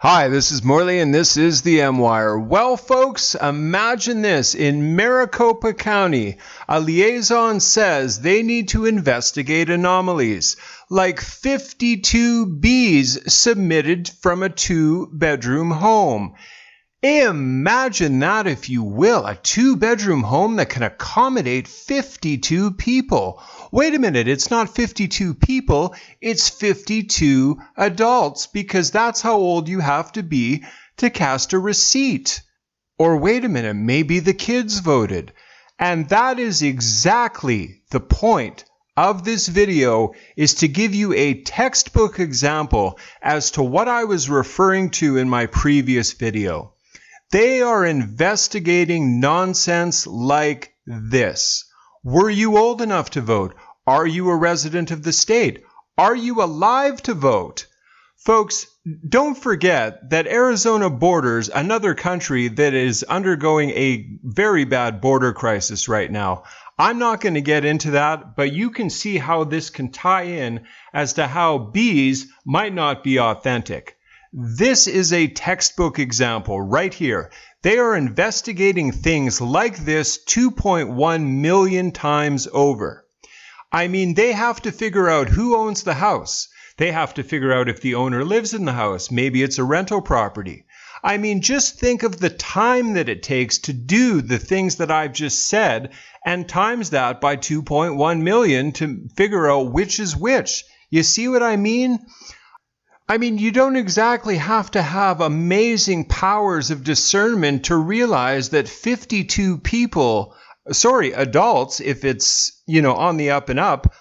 Hi, this is Morley and this is the M-Wire. Well, folks, imagine this. In Maricopa County, a liaison says they need to investigate anomalies, like 52 bees submitted from a 2-bedroom home. Imagine that, if you will, a 2-bedroom home that can accommodate 52 people. Wait a minute, it's not 52 people, it's 52 adults, because that's how old you have to be to cast a receipt. Or wait a minute, maybe the kids voted. And that is exactly the point of this video, is to give you a textbook example as to what I was referring to in my previous video. They are investigating nonsense like this. Were you old enough to vote? Are you a resident of the state? Are you alive to vote? Folks, don't forget that Arizona borders another country that is undergoing a very bad border crisis right now. I'm not going to get into that, but you can see how this can tie in as to how bees might not be authentic. This is a textbook example right here. They are investigating things like this 2.1 million times over. I mean, they have to figure out who owns the house. They have to figure out if the owner lives in the house. Maybe it's a rental property. I mean, just think of the time that it takes to do the things that I've just said, and times that by 2.1 million to figure out which is which. You see what I mean? I mean, you don't exactly have to have amazing powers of discernment to realize that 52 adults, if it's, on the up and up,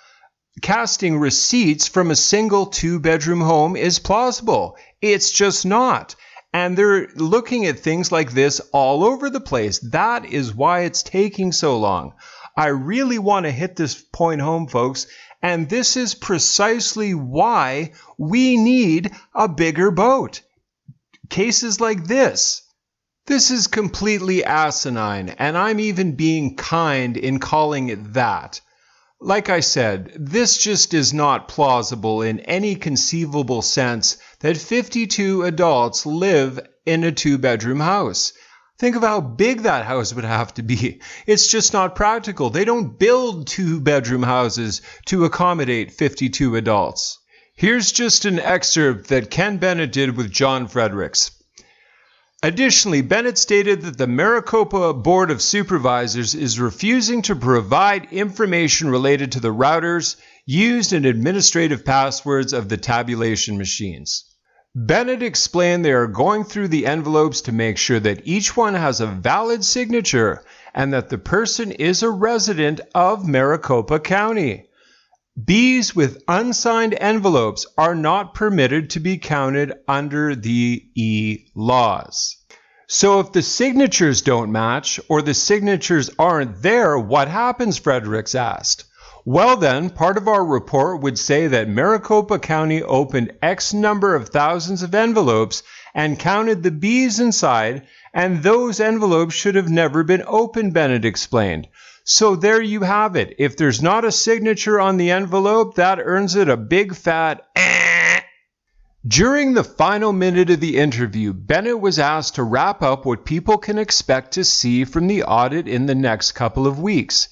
casting receipts from a single 2-bedroom home is plausible. It's just not. And they're looking at things like this all over the place. That is why it's taking so long. I really want to hit this point home, folks. And this is precisely why we need a bigger boat. Cases like this. This is completely asinine, and I'm even being kind in calling it that. Like I said, this just is not plausible in any conceivable sense that 52 adults live in a 2-bedroom house. Think of how big that house would have to be. It's just not practical. They don't build 2-bedroom houses to accommodate 52 adults. Here's just an excerpt that Ken Bennett did with John Fredericks. Additionally, Bennett stated that the Maricopa Board of Supervisors is refusing to provide information related to the routers used in administrative passwords of the tabulation machines. Bennett explained they are going through the envelopes to make sure that each one has a valid signature and that the person is a resident of Maricopa County. Bees with unsigned envelopes are not permitted to be counted under the e-laws. So if the signatures don't match or the signatures aren't there, what happens, Fredericks asked. Well then, part of our report would say that Maricopa County opened X number of thousands of envelopes and counted the bees inside, and those envelopes should have never been opened, Bennett explained. So there you have it. If there's not a signature on the envelope, that earns it a big fat eh. During the final minute of the interview, Bennett was asked to wrap up what people can expect to see from the audit in the next couple of weeks.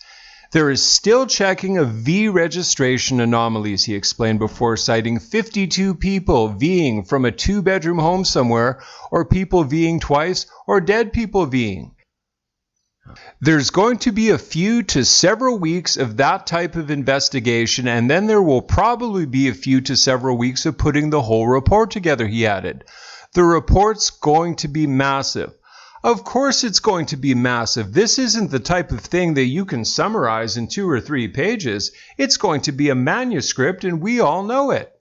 There is still checking of V registration anomalies, he explained, before citing 52 people Ving from a 2-bedroom home somewhere, or people Ving twice, or dead people Ving. There's going to be a few to several weeks of that type of investigation, and then there will probably be a few to several weeks of putting the whole report together, he added. The report's going to be massive. Of course it's going to be massive. This isn't the type of thing that you can summarize in 2 or 3 pages. It's going to be a manuscript, and we all know it.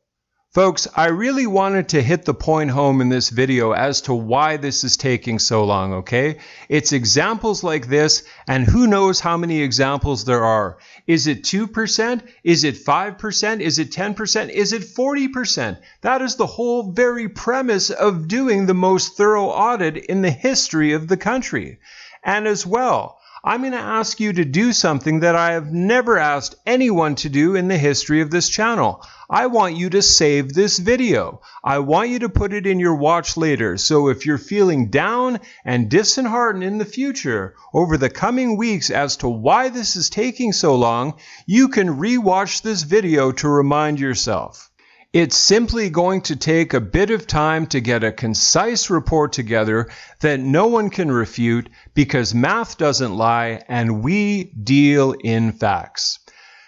Folks, I really wanted to hit the point home in this video as to why this is taking so long, okay? It's examples like this, and who knows how many examples there are. Is it 2%? Is it 5%? Is it 10%? Is it 40%? That is the whole very premise of doing the most thorough audit in the history of the country. And as well, I'm going to ask you to do something that I have never asked anyone to do in the history of this channel. I want you to save this video. I want you to put it in your watch later. So if you're feeling down and disheartened in the future over the coming weeks as to why this is taking so long, you can re-watch this video to remind yourself. It's simply going to take a bit of time to get a concise report together that no one can refute because math doesn't lie and we deal in facts.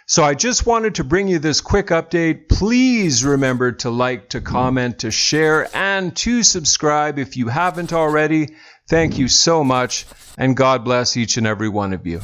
So I just wanted to bring you this quick update. Please remember to like, to comment, to share, and to subscribe if you haven't already. Thank you so much, and God bless each and every one of you.